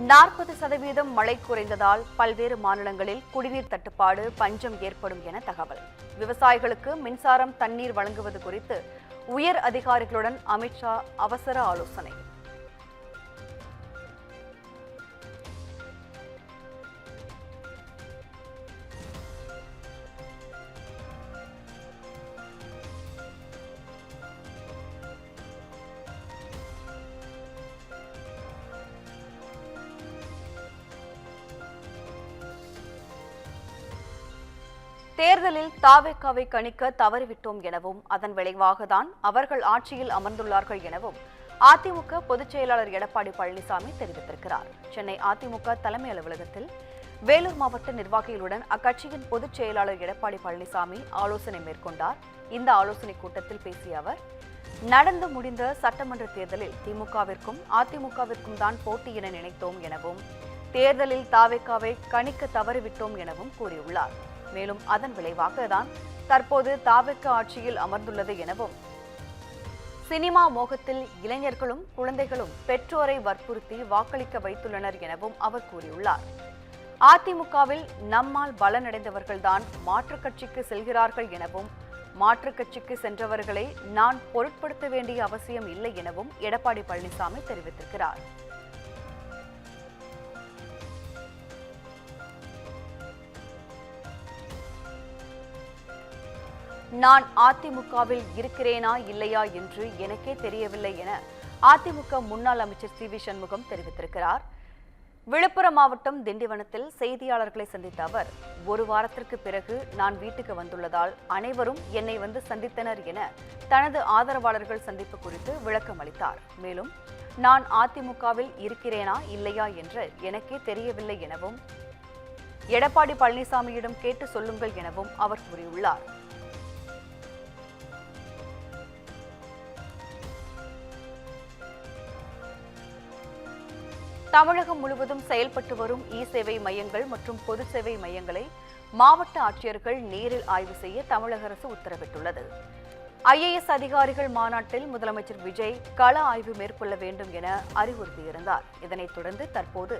40% மழை குறைந்ததால் பல்வேறு மாநிலங்களில் குடிநீர் தட்டுப்பாடு, பஞ்சம் ஏற்படும் என தகவல். விவசாயிகளுக்கு மின்சாரம், தண்ணீர் வழங்குவது குறித்து உயர் அதிகாரிகளுடன் அமித்ஷா அவசர ஆலோசனை. தேர்தலில் தாவேகாவை கணிக்க தவறிவிட்டோம் எனவும், அதன் விளைவாகத்தான் அவர்கள் ஆட்சியில் அமர்ந்துள்ளார்கள் எனவும் அதிமுக பொதுச் செயலாளர் எடப்பாடி பழனிசாமி தெரிவித்திருக்கிறார். சென்னை அதிமுக தலைமை அலுவலகத்தில் வேலூர் மாவட்ட நிர்வாகிகளுடன் அக்கட்சியின் பொதுச் செயலாளர் எடப்பாடி பழனிசாமி ஆலோசனை மேற்கொண்டார். இந்த ஆலோசனைக் கூட்டத்தில் பேசிய அவர், நடந்து முடிந்த சட்டமன்ற தேர்தலில் திமுகவிற்கும் அதிமுகவிற்கும் தான் போட்டி என நினைத்தோம் எனவும், தேர்தலில் தாவேகாவை கணிக்க தவறிவிட்டோம் எனவும் கூறியுள்ளார். மேலும் அதன் விளைவாக தான் தற்போது தாவேகா ஆட்சியில் அமர்ந்துள்ளது எனவும், சினிமா மோகத்தில் இளைஞர்களும் குழந்தைகளும் பெற்றோரை வற்புறுத்தி வாக்களிக்க வைத்துள்ளனர் எனவும் அவர் கூறியுள்ளார். அதிமுகவில் நம்மால் பலனடைந்தவர்கள்தான் மாற்றுக் கட்சிக்கு செல்கிறார்கள் எனவும், மாற்றுக் கட்சிக்கு சென்றவர்களை நான் பொருட்படுத்த வேண்டிய அவசியம் இல்லை எனவும் எடப்பாடி பழனிசாமி தெரிவித்திருக்கிறார். நான் அதிமுகவில் இருக்கிறேனா இல்லையா என்று எனக்கே தெரியவில்லை என அதிமுக முன்னாள் அமைச்சர் சி.வி. சண்முகம் தெரிவித்திருக்கிறார். விழுப்புரம் மாவட்டம் திண்டிவனத்தில் செய்தியாளர்களை சந்தித்த அவர், ஒரு வாரத்திற்கு பிறகு நான் வீட்டுக்கு வந்துள்ளதால் அனைவரும் என்னை வந்து சந்தித்தனர் என தனது ஆதரவாளர்கள் சந்திப்பு குறித்து விளக்கம் அளித்தார். மேலும், நான் அதிமுகவில் இருக்கிறேனா இல்லையா என்று எனக்கே தெரியவில்லை எனவும், எடப்பாடி பழனிசாமியிடம் கேட்டு சொல்லுங்கள் எனவும் அவர் கூறியுள்ளார். தமிழகம் முழுவதும் செயல்பட்டு வரும் இ-சேவை மையங்கள் மற்றும் பொது சேவை மையங்களை மாவட்ட ஆட்சியர்கள் நேரில் ஆய்வு செய்ய தமிழக அரசு உத்தரவிட்டுள்ளது. IAS அதிகாரிகள் மாநாட்டில் முதலமைச்சர் விஜய் கள ஆய்வு மேற்கொள்ள வேண்டும் என அறிவுறுத்தியிருந்தார். இதனைத் தொடர்ந்து தற்போது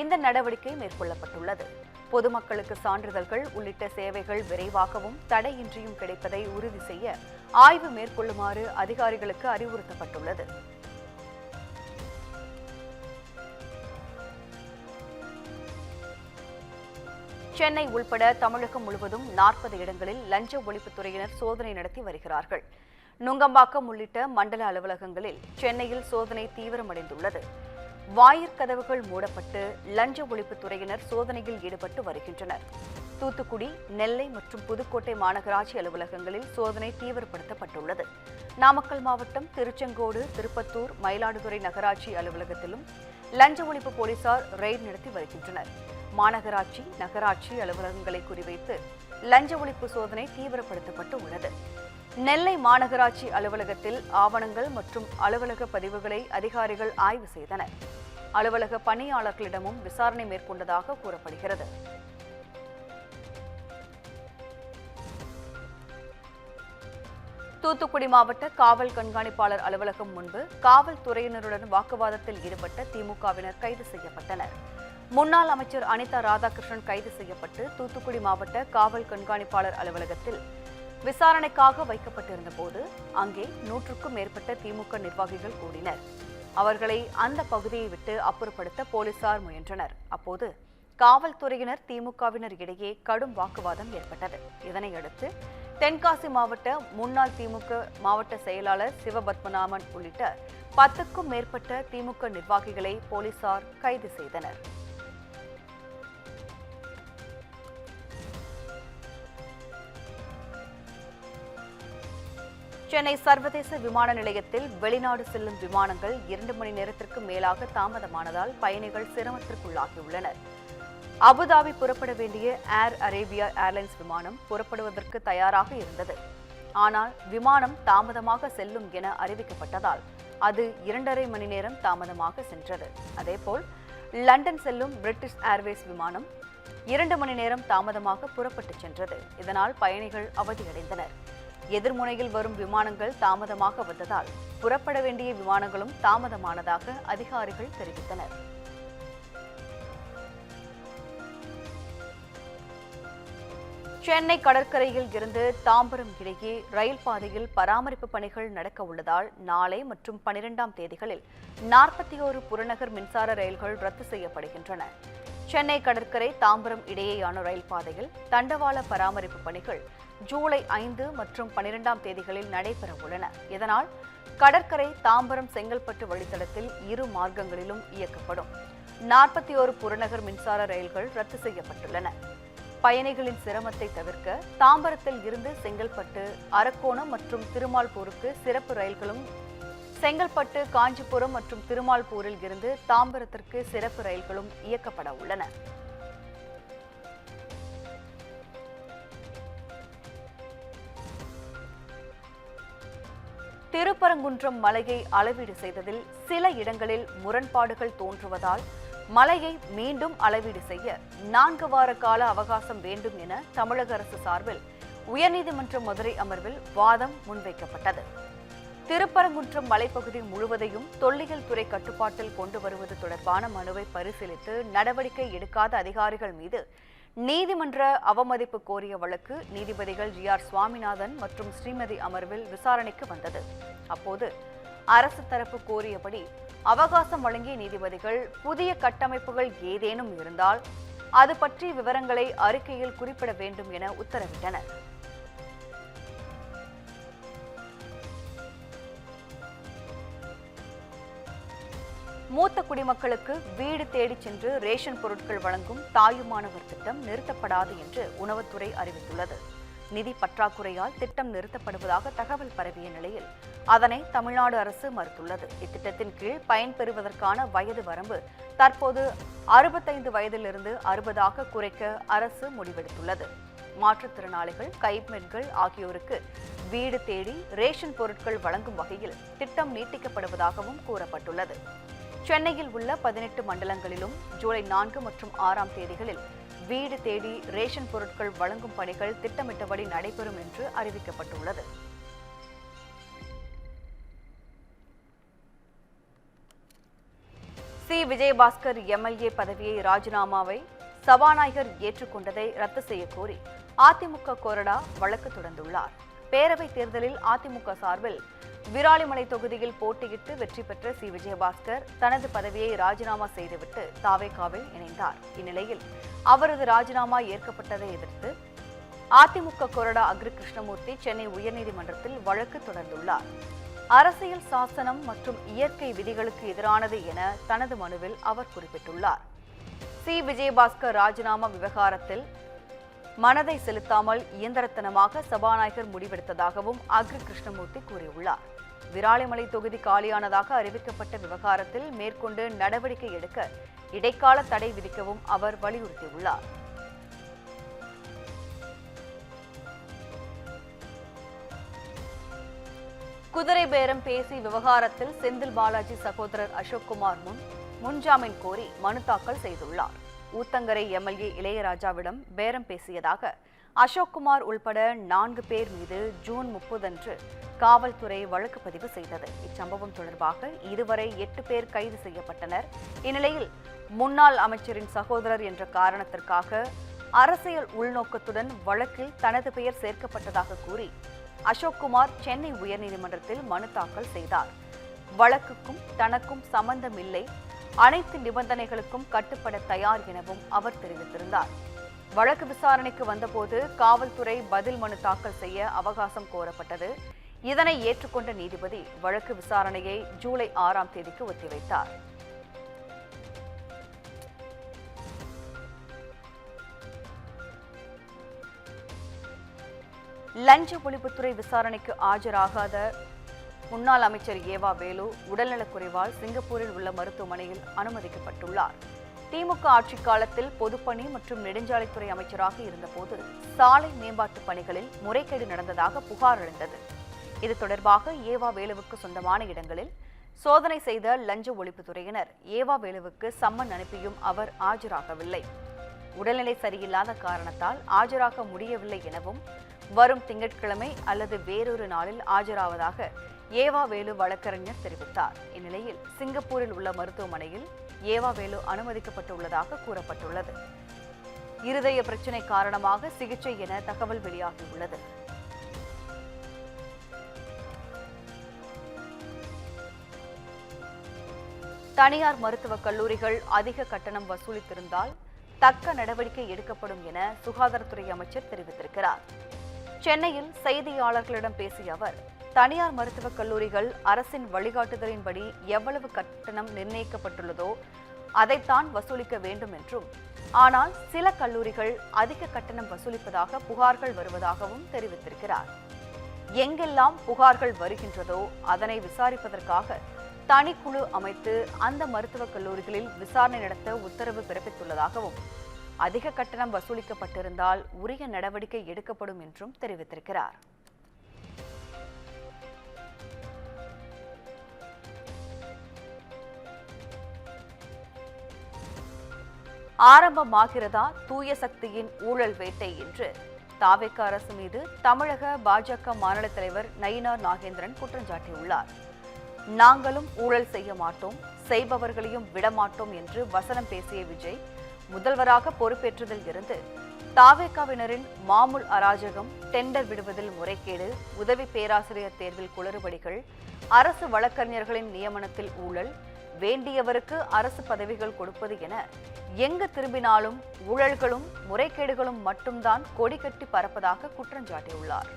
இந்த நடவடிக்கை மேற்கொள்ளப்பட்டுள்ளது. பொதுமக்களுக்கு சான்றிதழ்கள் உள்ளிட்ட சேவைகள் விரைவாகவும் தடையின்றியும் கிடைப்பதை உறுதி செய்ய ஆய்வு மேற்கொள்ளுமாறு அதிகாரிகளுக்கு அறிவுறுத்தப்பட்டுள்ளது. சென்னை உள்பட தமிழகம் முழுவதும் 40 இடங்களில் லஞ்ச ஒழிப்புத்துறையினர் சோதனை நடத்தி வருகிறார்கள். நுங்கம்பாக்கம் உள்ளிட்ட மண்டல அலுவலகங்களில் சென்னையில் சோதனை தீவிரமடைந்துள்ளது. வாயிற்கதவுகள் மூடப்பட்டு லஞ்ச ஒழிப்புத்துறையினர் சோதனையில் ஈடுபட்டு வருகின்றனர். தூத்துக்குடி, நெல்லை மற்றும் புதுக்கோட்டை மாநகராட்சி அலுவலகங்களில் சோதனை தீவிரப்படுத்தப்பட்டுள்ளது. நாமக்கல் மாவட்டம் திருச்செங்கோடு, திருப்பத்தூர், மயிலாடுதுறை நகராட்சி அலுவலகத்திலும் லஞ்ச ஒழிப்பு போலீசார் ரெய்டு நடத்தி வருகின்றனர். மாநகராட்சி, நகராட்சி அலுவலகங்களை குறிவைத்து லஞ்ச ஒழிப்பு சோதனை தீவிரப்படுத்தப்பட்டு உள்ளது. நெல்லை மாநகராட்சி அலுவலகத்தில் ஆவணங்கள் மற்றும் அலுவலக பதிவுகளை அதிகாரிகள் ஆய்வு செய்தனர். அலுவலக பணியாளர்களிடமும் விசாரணை மேற்கொண்டதாக கூறப்படுகிறது. தூத்துக்குடி மாவட்ட காவல் கண்காணிப்பாளர் அலுவலகம் முன்பு காவல்துறையினருடன் வாக்குவாதத்தில் ஈடுபட்ட திமுகவினர் கைது செய்யப்பட்டனர். முன்னாள் அமைச்சர் அனிதா ராதாகிருஷ்ணன் கைது செய்யப்பட்டு தூத்துக்குடி மாவட்ட காவல் கண்காணிப்பாளர் அலுவலகத்தில் விசாரணைக்காக வைக்கப்பட்டிருந்த போது அங்கே 100க்கும் மேற்பட்ட திமுக நிர்வாகிகள் கூடினர். அவர்களை அந்த பகுதியை விட்டு அப்புறப்படுத்த போலீசார் முயன்றனர். அப்போது காவல்துறையினர், திமுகவினர் இடையே கடும் வாக்குவாதம் ஏற்பட்டது. இதனையடுத்து தென்காசி மாவட்ட முன்னாள் திமுக மாவட்ட செயலாளர் சிவபத்மநாபன் உள்ளிட்ட 10க்கும் மேற்பட்ட திமுக நிர்வாகிகளை போலீசார் கைது செய்தனர். சென்னை சர்வதேச விமான நிலையத்தில் வெளிநாடு செல்லும் விமானங்கள் 2 மணி நேரத்திற்கு மேலாக தாமதமானதால் பயணிகள் சிரமத்திற்குள்ளாகியுள்ளனர். அபுதாபி புறப்பட வேண்டிய ஏர் அரேபியா ஏர்லைன்ஸ் விமானம் புறப்படுவதற்கு தயாராக இருந்தது. ஆனால் விமானம் தாமதமாக செல்லும் என அறிவிக்கப்பட்டதால் அது 2.5 மணி நேரம் தாமதமாக சென்றது. அதேபோல் லண்டன் செல்லும் பிரிட்டிஷ் ஏர்வேஸ் விமானம் 2 மணி நேரம் தாமதமாக புறப்பட்டுச் சென்றது. இதனால் பயணிகள் அவதியடைந்தனர். எதிர்முனையில் வரும் விமானங்கள் தாமதமாக வந்ததால் புறப்பட வேண்டிய விமானங்களும் தாமதமானதாக அதிகாரிகள் தெரிவித்தனர். சென்னை கடற்கரையில் இருந்து தாம்பரம் இடையே ரயில் பாதையில் பராமரிப்பு பணிகள் நடக்க உள்ளதால் நாளை மற்றும் 12ஆம் தேதிகளில் 41 புறநகர் மின்சார ரயில்கள் ரத்து செய்யப்படுகின்றன. சென்னை கடற்கரை தாம்பரம் இடையேயான ரயில் பாதையில் தண்டவாள பராமரிப்பு பணிகள் ஜூலை 5 மற்றும் 12ஆம் தேதிகளில் நடைபெற உள்ளன. இதனால் கடற்கரை தாம்பரம் செங்கல்பட்டு வழித்தடத்தில் இரு மார்க்கங்களிலும் இயக்கப்படும் 41 புறநகர் மின்சார ரயில்கள் ரத்து செய்யப்பட்டுள்ளன. பயணிகளின் சிரமத்தை தவிர்க்க தாம்பரத்தில் இருந்து செங்கல்பட்டு, அரக்கோணம் மற்றும் திருமால்பூருக்கு சிறப்பு ரயில்களும், செங்கல்பட்டு, காஞ்சிபுரம் மற்றும் திருமால்பூரில் இருந்து தாம்பரத்திற்கு சிறப்பு ரயில்களும் இயக்கப்பட உள்ளன. திருப்பரங்குன்றம் மலையை அளவீடு செய்ததில் சில இடங்களில் முரண்பாடுகள் தோன்றுவதால் மலையை மீண்டும் அளவீடு செய்ய 4 வார கால அவகாசம் வேண்டும் என தமிழக அரசு சார்பில் உயர்நீதிமன்ற மதுரை அமர்வில் வாதம் முன்வைக்கப்பட்டது. திருப்பரங்குன்றம் மலைப்பகுதி முழுவதையும் தொல்லியல் துறை கட்டுப்பாட்டில் கொண்டு வருவது தொடர்பான மனுவை பரிசீலித்து நடவடிக்கை எடுக்காத அதிகாரிகள் மீது நீதிமன்ற அவமதிப்பு கோரிய வழக்கு நீதிபதிகள் GR சுவாமிநாதன் மற்றும் ஸ்ரீமதி அமர்வில் விசாரணைக்கு வந்தது. அப்போது அரசு தரப்பு கோரியபடி அவகாசம் வழங்கிய நீதிபதிகள் புதிய கட்டமைப்புகள் ஏதேனும் இருந்தால் அது பற்றி விவரங்களை அறிக்கையில் குறிப்பிட வேண்டும் என உத்தரவிட்டனர். மூத்த குடிமக்களுக்கு வீடு தேடி சென்று ரேஷன் பொருட்கள் வழங்கும் தாயுமானவர் திட்டம் நிறுத்தப்படாது என்று உணவுத்துறை அறிவித்துள்ளது. நிதி பற்றாக்குறையால் திட்டம் நிறுத்தப்படுவதாக தகவல் பரவிய நிலையில் அதனை தமிழ்நாடு அரசு மறுத்துள்ளது. இத்திட்டத்தின் கீழ் பயன்பெறுவதற்கான வயது வரம்பு தற்போது 65 வயதிலிருந்து 60ஆக குறைக்க அரசு முடிவெடுத்துள்ளது. மாற்றுத்திறனாளிகள், கைம்பெண்கள் ஆகியோருக்கு வீடு தேடி ரேஷன் பொருட்கள் வழங்கும் வகையில் திட்டம் நீட்டிக்கப்படுவதாகவும் கூறப்பட்டுள்ளது. சென்னையில் உள்ள 18 மண்டலங்களிலும் ஜூலை 4 மற்றும் 6ஆம் தேதிகளில் வீடு தேடி ரேஷன் பொருட்கள் வழங்கும் பணிகள் திட்டமிட்டபடி நடைபெறும் என்று அறிவிக்கப்பட்டுள்ளது. விஜயபாஸ்கர் MLA பதவியை ராஜினாமாவை சபாநாயகர் ஏற்றுக்கொண்டதை ரத்து செய்ய கோரி அதிமுக கொறடா வழக்கு தொடர்ந்துள்ளார். பேரவைத் தேர்தலில் அதிமுக சார்பில் விராலிமலை தொகுதியில் போட்டியிட்டு வெற்றி பெற்ற விஜயபாஸ்கர் தனது பதவியை ராஜினாமா செய்துவிட்டு தாவேகாவில் இணைந்தார். இந்நிலையில் அவரது ராஜினாமா ஏற்கப்பட்டதை எதிர்த்து அதிமுக கொறடா அக்ரி கிருஷ்ணமூர்த்தி சென்னை உயர்நீதிமன்றத்தில் வழக்கு தொடர்ந்துள்ளார். அரசியல் சாசனம் மற்றும் இயற்கை விதிகளுக்கு எதிரானது என தனது மனுவில் அவர் குறிப்பிட்டுள்ளார். விஜயபாஸ்கர் ராஜினாமா விவகாரத்தில் மனதை செலுத்தாமல் இயந்திரத்தனமாக சபாநாயகர் முடிவெடுத்ததாகவும் அக்ரி கிருஷ்ணமூர்த்தி கூறியுள்ளார். விராலிமலை தொகுதி காலியானதாக அறிவிக்கப்பட்ட விவகாரத்தில் மேற்கொண்டு நடவடிக்கை எடுக்க இடைக்கால தடை விதிக்கவும் அவர் வலியுறுத்தியுள்ளார். குதிரை பேரம் பேசி விவகாரத்தில் செந்தில் பாலாஜி சகோதரர் அசோக்குமார் முன்ஜாமீன் கோரி மனு தாக்கல் செய்துள்ளார். ஊத்தங்கரை MLA இளையராஜாவிடம் பேரம் பேசியதாக அசோக்குமார் உள்பட 4 பேர் மீது ஜூன் 30 அன்று காவல்துறை வழக்கு பதிவு செய்தது. இச்சம்பவம் தொடர்பாக இதுவரை 8 பேர் கைது செய்யப்பட்டனர். இந்நிலையில் முன்னாள் அமைச்சரின் சகோதரர் என்ற காரணத்திற்காக அரசியல் உள்நோக்கத்துடன் வழக்கில் தனது பெயர் சேர்க்கப்பட்டதாக கூறி அசோக்குமார் சென்னை உயர்நீதிமன்றத்தில் மனு தாக்கல் செய்தார். வழக்குக்கும் தனக்கும் சம்பந்தமில்லை, அனைத்து நிபந்தனைகளுக்கும் கட்டுப்பட தயார் எனவும் அவர் தெரிவித்திருந்தார். வழக்கு விசாரணைக்கு வந்தபோது காவல்துறை பதில் மனு தாக்கல் செய்ய அவகாசம் கோரப்பட்டது. இதனை ஏற்றுக்கொண்ட நீதிபதி வழக்கு விசாரணையை ஜூலை 6ஆம் தேதிக்கு ஒத்திவைத்தார். லஞ்ச ஒழிப்புத்துறை விசாரணைக்கு ஆஜராகாத முன்னாள் அமைச்சர் ஏவா வேலு உடல்நலக்குறைவால் சிங்கப்பூரில் உள்ள மருத்துவமனையில் அனுமதிக்கப்பட்டுள்ளார். திமுக ஆட்சிக் காலத்தில் பொதுப்பணி மற்றும் நெடுஞ்சாலைத்துறை அமைச்சராக இருந்தபோது சாலை மேம்பாட்டு பணிகளில் முறைகேடு நடந்ததாக புகார் எழுந்தது. இது தொடர்பாக ஏவா வேலுவுக்கு சொந்தமான இடங்களில் சோதனை செய்த லஞ்ச ஒழிப்புத்துறையினர் ஏவா வேலுவுக்கு சம்மன் அனுப்பியும் அவர் ஆஜராகவில்லை. உடல்நிலை சரியில்லாத காரணத்தால் ஆஜராக முடியவில்லை எனவும் வரும் திங்கட்கிழமை அல்லது வேறொரு நாளில் ஆஜராவதாக ஏவா வேலு வழக்கறிஞர் தெரிவித்தார். இந்நிலையில் சிங்கப்பூரில் உள்ள மருத்துவமனையில் ஏவா வேலு அனுமதிக்கப்பட்டுள்ளதாக கூறப்பட்டுள்ளது. இருதய பிரச்சினை காரணமாக சிகிச்சை என தகவல் வெளியாகியுள்ளது. தனியார் மருத்துவக் கல்லூரிகள் அதிக கட்டணம் வசூலித்திருந்தால் தக்க நடவடிக்கை எடுக்கப்படும் என சுகாதாரத்துறை அமைச்சர் தெரிவித்திருக்கிறார். சென்னையில் செய்தியாளர்களிடம் பேசிய அவர், தனியார் மருத்துவக் கல்லூரிகள் அரசின் வழிகாட்டுதலின்படி எவ்வளவு கட்டணம் நிர்ணயிக்கப்பட்டுள்ளதோ அதைத்தான் வசூலிக்க வேண்டும் என்றும், ஆனால் சில கல்லூரிகள் அதிக கட்டணம் வசூலிப்பதாக புகார்கள் வருவதாகவும் தெரிவித்திருக்கிறார். எங்கெல்லாம் புகார்கள் வருகின்றதோ அதனை விசாரிப்பதற்காக தனிக்குழு அமைத்து அந்த மருத்துவக் கல்லூரிகளில் விசாரணை நடத்த உத்தரவு பிறப்பித்துள்ளதாகவும், அதிக கட்டணம் வசூலிக்கப்பட்டிருந்தால் உரிய நடவடிக்கை எடுக்கப்படும் என்றும் தெரிவித்திருக்கிறார். ஆரம்பமாகிறதா தூய சக்தியின் ஊழல் வேட்டை என்று தாவேக அரசு மீது தமிழக பாஜக மாநில தலைவர் நயினார் நாகேந்திரன் குற்றம் சாட்டியுள்ளார். நாங்களும் ஊழல் செய்ய மாட்டோம், செய்பவர்களையும் விடமாட்டோம் என்று வசனம் பேசிய விஜய், முதல்வராக பொறுப்பேற்றதில் இருந்து தாவேகாவினரின் மாமூல் அராஜகம், டெண்டர் விடுவதில் முறைகேடு, உதவி பேராசிரியர் தேர்வில் குளறுபடிகள், அரசு வழக்கறிஞர்களின் நியமனத்தில் ஊழல், வேண்டியவருக்கு அரசு பதவிகள் கொடுப்பது என எங்கு திரும்பினாலும் ஊழல்களும் முறைகேடுகளும் மட்டும்தான் கொடி கட்டி பறப்பதாக குற்றம் சாட்டியுள்ளார்.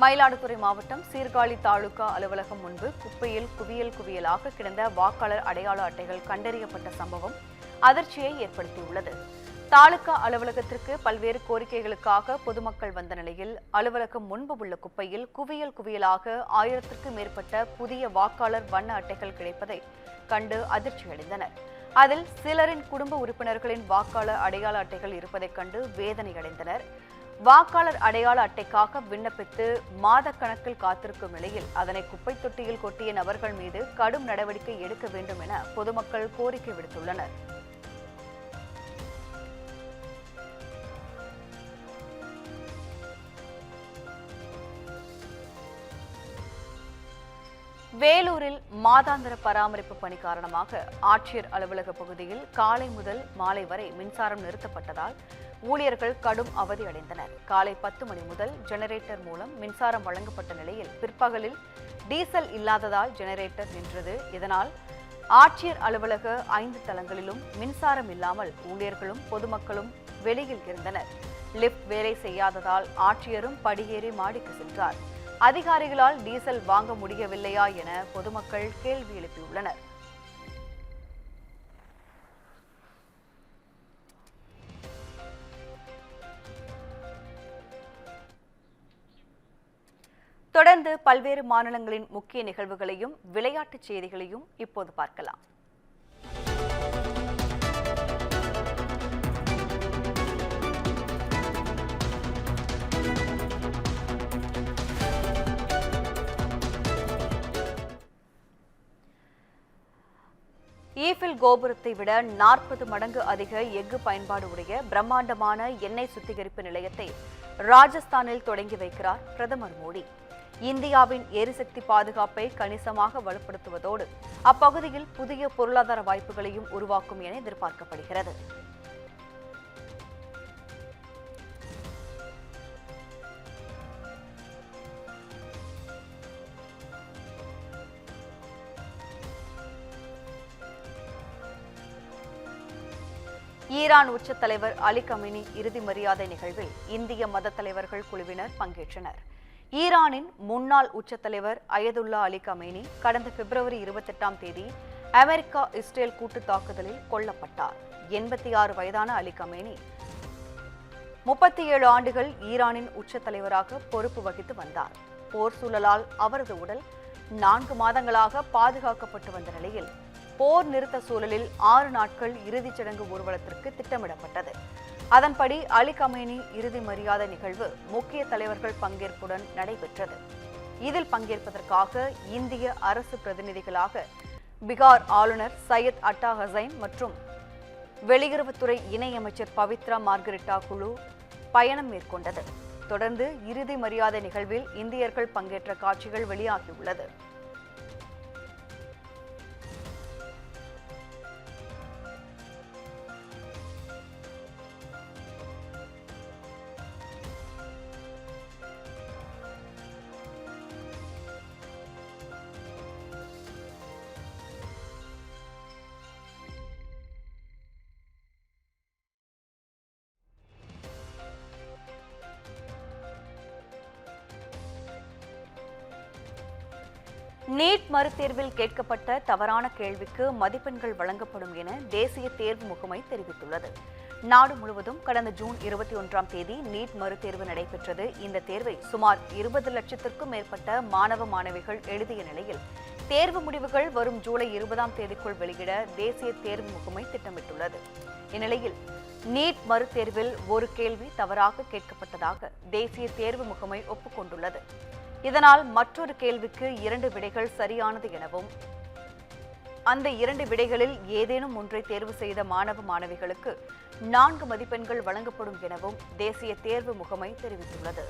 மயிலாடுதுறை மாவட்டம் சீர்காழி தாலுகா அலுவலகம் முன்பு குப்பையில் குவியலாக கிடந்த வாக்காளர் அடையாள அட்டைகள் கண்டறியப்பட்ட சம்பவம் அதிர்ச்சியை ஏற்படுத்தியுள்ளது. தாலுகா அலுவலகத்திற்கு பல்வேறு கோரிக்கைகளுக்காக பொதுமக்கள் வந்த நிலையில் அலுவலகம் முன்பு உள்ள குப்பையில் குவியலாக 1000க்கும் மேற்பட்ட புதிய வாக்காளர் வண்ண அட்டைகள் கிடைப்பதை கண்டு அதிர்ச்சியடைந்தனர். அதில் சிலரின் குடும்ப உறுப்பினர்களின் வாக்காளர் அடையாள அட்டைகள் இருப்பதைக் கண்டு வேதனையடைந்தனர். வாக்காளர் அடையாள அட்டைக்காக விண்ணப்பித்து மாதக்கணக்கில் காத்திருக்கும் நிலையில் அதனை குப்பை தொட்டியில் கொட்டிய நபர்கள் மீது கடும் நடவடிக்கை எடுக்க வேண்டும் என பொதுமக்கள் கோரிக்கை விடுத்துள்ளனர். வேலூரில் மாதாந்திர பராமரிப்பு பணி காரணமாக ஆட்சியர் அலுவலக பகுதியில் காலை முதல் மாலை வரை மின்சாரம் நிறுத்தப்பட்டதால் ஊழியர்கள் கடும் அவதி அடைந்தனர். காலை 10 மணி முதல் ஜெனரேட்டர் மூலம் மின்சாரம் வழங்கப்பட்ட நிலையில் பிற்பகலில் டீசல் இல்லாததால் ஜெனரேட்டர் நின்றது. இதனால் ஆட்சியர் அலுவலக 5 தளங்களிலும் மின்சாரம் இல்லாமல் ஊழியர்களும் பொதுமக்களும் வெளியில் இருந்தனர். லிப்ட் வேலை செய்யாததால் ஆட்சியரும் படியேறி மாடிக்கு சென்றார். அதிகாரிகளால் டீசல் வாங்க முடியவில்லையா என பொதுமக்கள் கேள்வி எழுப்பியுள்ளனர். தொடர்ந்து பல்வேறு மாநிலங்களின் முக்கிய நிகழ்வுகளையும் விளையாட்டுச் செய்திகளையும் இப்போது பார்க்கலாம். ஈஃபில் கோபுரத்தை விட 40 மடங்கு அதிக எஃகு பயன்பாடு உடைய பிரம்மாண்டமான எண்ணெய் சுத்திகரிப்பு நிலையத்தை ராஜஸ்தானில் தொடங்கி வைக்கிறார் பிரதமர் மோடி. இந்தியாவின் எரிசக்தி பாதுகாப்பை கணிசமாக வலுப்படுத்துவதோடு அப்பகுதியில் புதிய பொருளாதார வாய்ப்புகளையும் உருவாக்கும் என எதிர்பார்க்கப்படுகிறது. ஈரான் உச்ச தலைவர் அலி கமேனி இறுதி மரியாதை நிகழ்வில் இந்திய மத தலைவர்கள் குழுவினர் பங்கேற்றனர். ஈரானின் முன்னாள் உச்ச தலைவர் அயதுல்லா அலி கமேனி கடந்த பிப்ரவரி 28ஆம் தேதி அமெரிக்கா இஸ்ரேல் கூட்டு தாக்குதலில் கொல்லப்பட்டார். 86 வயதான அலி கமேனி 37 ஆண்டுகள் ஈரானின் உச்ச தலைவராக பொறுப்பு வகித்து வந்தார். போர் சூழலால் அவரது உடல் 4 மாதங்களாக பாதுகாக்கப்பட்டு வந்த நிலையில் போர் நிறுத்த சூழலில் 6 நாட்கள் இறுதிச் சடங்கு ஊர்வலத்திற்கு திட்டமிடப்பட்டது. அதன்படி அலி கமேனி இறுதி மரியாதை நிகழ்வு முக்கிய தலைவர்கள் பங்கேற்புடன் நடைபெற்றது. இதில் பங்கேற்பதற்காக இந்திய அரசு பிரதிநிதிகளாக பீகார் ஆளுநர் சையத் அட்டா ஹசைன் மற்றும் வெளியுறவுத்துறை இணையமைச்சர் பவித்ரா மார்கரெட்டா குழு பயணம் மேற்கொண்டது. தொடர்ந்து இறுதி மரியாதை நிகழ்வில் இந்தியர்கள் பங்கேற்ற காட்சிகள் வெளியாகியுள்ளது. நீட் மறுதேர்வில் கேட்கப்பட்ட தவறான கேள்விக்கு மதிப்பெண்கள் வழங்கப்படும் என தேசிய தேர்வு முகமை தெரிவித்துள்ளது. நாடு முழுவதும் கடந்த ஜூன் 21ஆம் தேதி நீட் மறுதேர்வு நடைபெற்றது. இந்த தேர்வை சுமார் 20 லட்சத்திற்கும் மேற்பட்ட மாணவ மாணவிகள் எழுதிய நிலையில் தேர்வு முடிவுகள் வரும் ஜூலை 20ஆம் தேதிக்குள் வெளியிட தேசிய தேர்வு முகமை திட்டமிட்டுள்ளது. இந்நிலையில் நீட் மறுதேர்வில் ஒரு கேள்வி தவறாக கேட்கப்பட்டதாக தேசிய தேர்வு முகமை ஒப்புக்கொண்டுள்ளது. இதனால் மற்றொரு கேள்விக்கு 2 விடைகள் சரியானது எனவும் அந்த 2 விடைகளில் ஏதேனும் ஒன்றை தேர்வு செய்த மாணவ மாணவிகளுக்கு 4 மதிப்பெண்கள் வழங்கப்படும் எனவும் தேசிய தேர்வு முகமை தெரிவித்துள்ளது.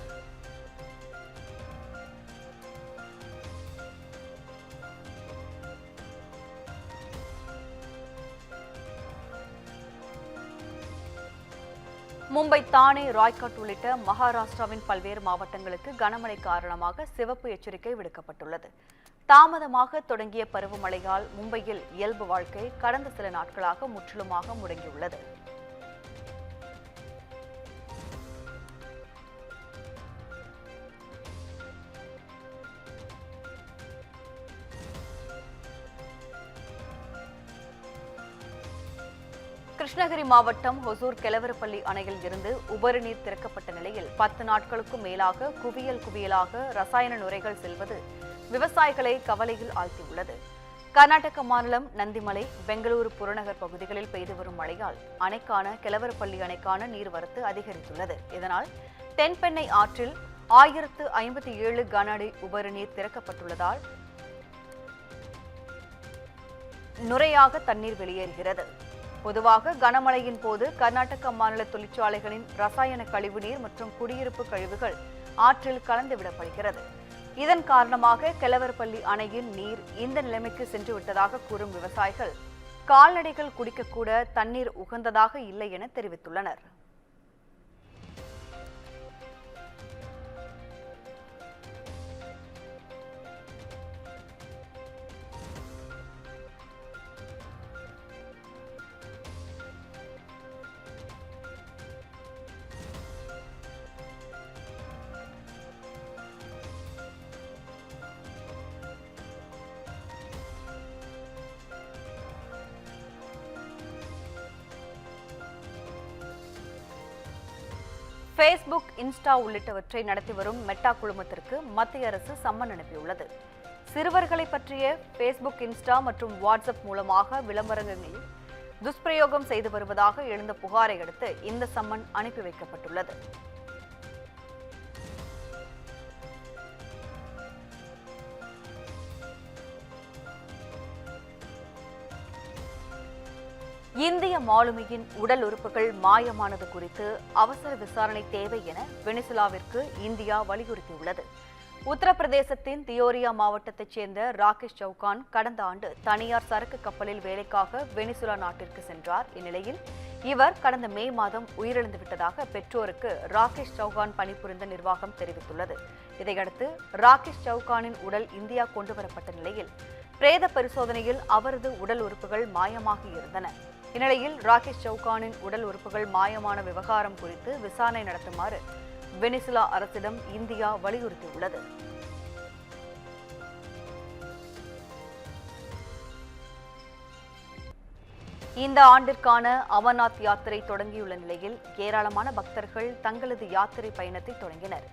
மும்பை, தானே, ராய்காட் உள்ளிட்ட மகாராஷ்டிராவின் பல்வேறு மாவட்டங்களுக்கு கனமழை காரணமாக சிவப்பு எச்சரிக்கை விடுக்கப்பட்டுள்ளது. தாமதமாக தொடங்கிய பருவமழையால் மும்பையில் இயல்பு வாழ்க்கை கடந்த சில நாட்களாக முற்றிலுமாக முடங்கியுள்ளது. கிருஷ்ணகிரி மாவட்டம் ஒசூர் கெலவரப்பள்ளி அணையில் இருந்து உபரி நீர் திறக்கப்பட்ட நிலையில் 10 நாட்களுக்கும் மேலாக குவியலாக ரசாயன நுரைகள் செல்வது விவசாயிகளை கவலையில் ஆழ்த்தியுள்ளது. கர்நாடக மாநிலம் நந்திமலை, பெங்களூரு புறநகர் பகுதிகளில் பெய்து வரும் மழையால் கெலவரப்பள்ளி அணைக்கான நீர்வரத்து அதிகரித்துள்ளது. இதனால் தென்பெண்ணை ஆற்றில் 1057 கன அடி உபரி நீர் திறக்கப்பட்டுள்ளதால் நுரையாக தண்ணீர் வெளியேறுகிறது. பொதுவாக கனமழையின் போது கர்நாடக மாநில தொழிற்சாலைகளின் ரசாயன கழிவுநீர் மற்றும் குடியிருப்பு கழிவுகள் ஆற்றில் கலந்துவிடப்படுகிறது. இதன் காரணமாக கெலவரப்பள்ளி அணையின் நீர் இந்த நிலைமைக்கு சென்று விட்டதாக கூறும் விவசாயிகள் கால்நடைகள் குடிக்கக்கூட தண்ணீர் உகந்ததாக இல்லை என தெரிவித்துள்ளனர். ஃபேஸ்புக், இன்ஸ்டா உள்ளிட்டவற்றை நடத்தி வரும் மெட்டா குழுமத்திற்கு மத்திய அரசு சம்மன் அனுப்பியுள்ளது. சிறுவர்களை பற்றிய ஃபேஸ்புக், இன்ஸ்டா மற்றும் வாட்ஸ்அப் மூலமாக விளம்பரங்களில் துஷ்பிரயோகம் செய்து வருவதாக எழுந்த புகாரை அடுத்து இந்த சம்மன் அனுப்பி வைக்கப்பட்டுள்ளது. இந்திய மாலுமியின் உடல் உறுப்புகள் மாயமானது குறித்து அவசர விசாரணை தேவை என வெனிசுலாவிற்கு இந்தியா வலியுறுத்தியுள்ளது. உத்தரப்பிரதேசத்தின் தியோரியா மாவட்டத்தைச் சேர்ந்த ராகேஷ் சவுகான் கடந்த ஆண்டு தனியார் சரக்கு கப்பலில் வேலைக்காக வெனிசுலா நாட்டிற்கு சென்றார். இந்நிலையில் இவர் கடந்த மே மாதம் உயிரிழந்துவிட்டதாக பெற்றோருக்கு ராகேஷ் சவுகான் பணிபுரிந்த நிர்வாகம் தெரிவித்துள்ளது. இதையடுத்து ராகேஷ் சவுகானின் உடல் இந்தியா கொண்டுவரப்பட்ட நிலையில் பிரேத பரிசோதனையில் அவரது உடல் உறுப்புகள் மாயமாகி இருந்தன. இந்நிலையில் ராகேஷ் சவுகானின் உடல் உறுப்புகள் மாயமான விவகாரம் குறித்து விசாரணை நடத்துமாறு வெனிசுலா அரசிடம் இந்தியா வலியுறுத்தியுள்ளது. இந்த ஆண்டிற்கான அமர்நாத் யாத்திரை தொடங்கியுள்ள நிலையில் ஏராளமான பக்தர்கள் தங்களது யாத்திரை பயணத்தை தொடங்கினர்.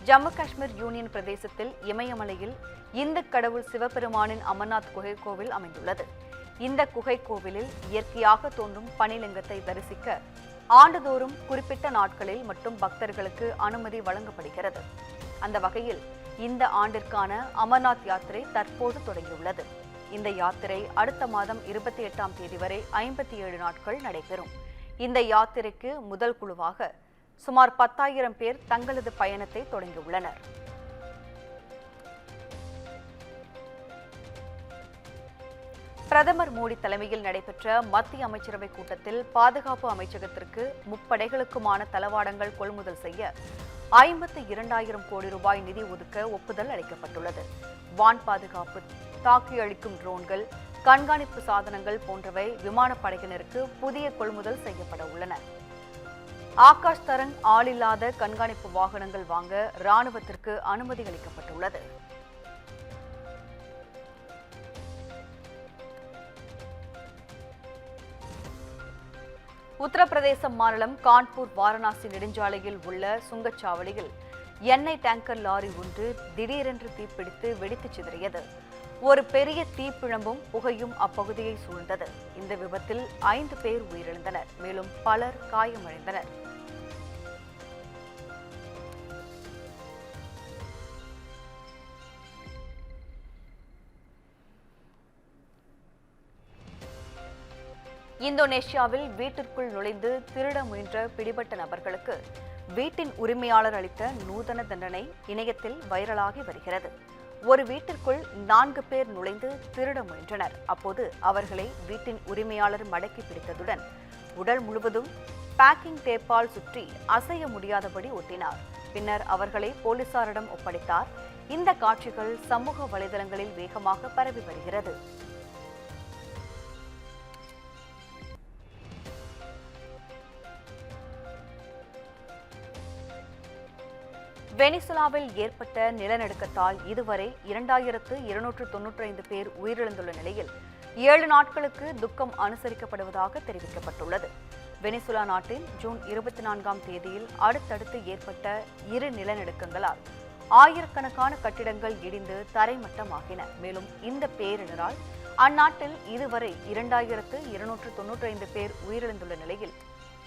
ஜம்மு காஷ்மீர் யூனியன் பிரதேசத்தில் இமயமலையில் இந்து கடவுள் சிவபெருமானின் அமர்நாத் குகை கோவில் அமைந்துள்ளது. இந்த குகை கோவிலில் இயற்கையாக தோன்றும் பனிலிங்கத்தை தரிசிக்க ஆண்டுதோறும் குறிப்பிட்ட நாட்களில் மட்டும் பக்தர்களுக்கு அனுமதி வழங்கப்படுகிறது. அந்த வகையில் இந்த ஆண்டிற்கான அமர்நாத் யாத்திரை தற்போது தொடங்கியுள்ளது. இந்த யாத்திரை அடுத்த மாதம் 28ஆம் தேதி வரை 57 நாட்கள் நடைபெறும். இந்த யாத்திரைக்கு முதல் குழுவாக சுமார் 10,000 பேர் தங்களது பயணத்தை தொடங்கியுள்ளனர். பிரதமர் மோடி தலைமையில் நடைபெற்ற மத்திய அமைச்சரவை கூட்டத்தில் பாதுகாப்பு அமைச்சகத்திற்கு முப்படைகளுக்குமான தளவாடங்கள் கொள்முதல் செய்ய 52,000 கோடி ரூபாய் நிதி ஒதுக்க ஒப்புதல் அளிக்கப்பட்டுள்ளது. வான் பாதுகாப்பு, தாக்கி அளிக்கும் ட்ரோன்கள், கண்காணிப்பு சாதனங்கள் போன்றவை விமானப்படையினருக்கு புதிய கொள்முதல் செய்யப்பட உள்ளன. ஆகாஷ் தரங் ஆளில்லாத கண்காணிப்பு வாகனங்கள் வாங்க ராணுவத்திற்கு அனுமதி அளிக்கப்பட்டுள்ளது. உத்தரப்பிரதேச மாநிலம் கான்பூர் வாரணாசி நெடுஞ்சாலையில் உள்ள சுங்கச்சாவடியில் எண்ணெய் டேங்கர் லாரி ஒன்று திடீரென்று தீப்பிடித்து வெடித்து சிதறியது. ஒரு பெரிய தீப்பிழம்பும் புகையும் அப்பகுதியை சூழ்ந்தது. இந்த விபத்தில் 5 பேர் உயிரிழந்தனர். மேலும் பலர் காயமடைந்தனர். இந்தோனேஷியாவில் வீட்டிற்குள் நுழைந்து திருட முயன்ற பிடிபட்ட நபர்களுக்கு வீட்டின் உரிமையாளர் அளித்த நூதன தண்டனை இணையத்தில் வைரலாகி வருகிறது. ஒரு வீட்டிற்குள் 4 பேர் நுழைந்து திருட முயன்றனர். அப்போது அவர்களை வீட்டின் உரிமையாளர் மடக்கி பிடித்ததுடன் உடல் முழுவதும் பேக்கிங் டேப்பால் சுற்றி அசைய முடியாதபடி ஒட்டினார். பின்னர் அவர்களை போலீசாரிடம் ஒப்படைத்தார். இந்த காட்சிகள் சமூக வலைதளங்களில் வேகமாக பரவி வருகிறது. வெனிசுலாவில் ஏற்பட்ட நிலநடுக்கத்தால் இதுவரை 2295 பேர் உயிரிழந்துள்ள நிலையில் 7 நாட்களுக்கு துக்கம் அனுசரிக்கப்படுவதாக தெரிவிக்கப்பட்டுள்ளது. வெனிசுலா நாட்டில் ஜூன் 24ஆம் தேதியில் அடுத்தடுத்து ஏற்பட்ட 2 நிலநடுக்கங்களால் ஆயிரக்கணக்கான கட்டிடங்கள் இடிந்து தரைமட்டமாகின. மேலும் இந்த பேரிடரால் அந்நாட்டில் இதுவரை 2295 பேர் உயிரிழந்துள்ள நிலையில்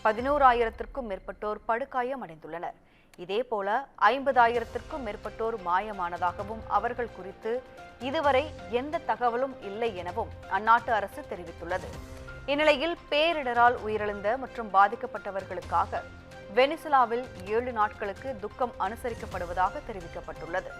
11,000க்கும் மேற்பட்டோர் படுகாயமடைந்துள்ளனர். இதேபோல 50,000க்கும் மேற்பட்டோர் மாயமானதாகவும் அவர்கள் குறித்து இதுவரை எந்த தகவலும் இல்லை எனவும் அந்நாட்டு அரசு தெரிவித்துள்ளது. இந்நிலையில் பேரிடரால் உயிரிழந்த மற்றும் பாதிக்கப்பட்டவர்களுக்காக வெனிசுலாவில் 7 நாட்களுக்கு துக்கம் அனுசரிக்கப்படுவதாக தெரிவிக்கப்பட்டுள்ளது.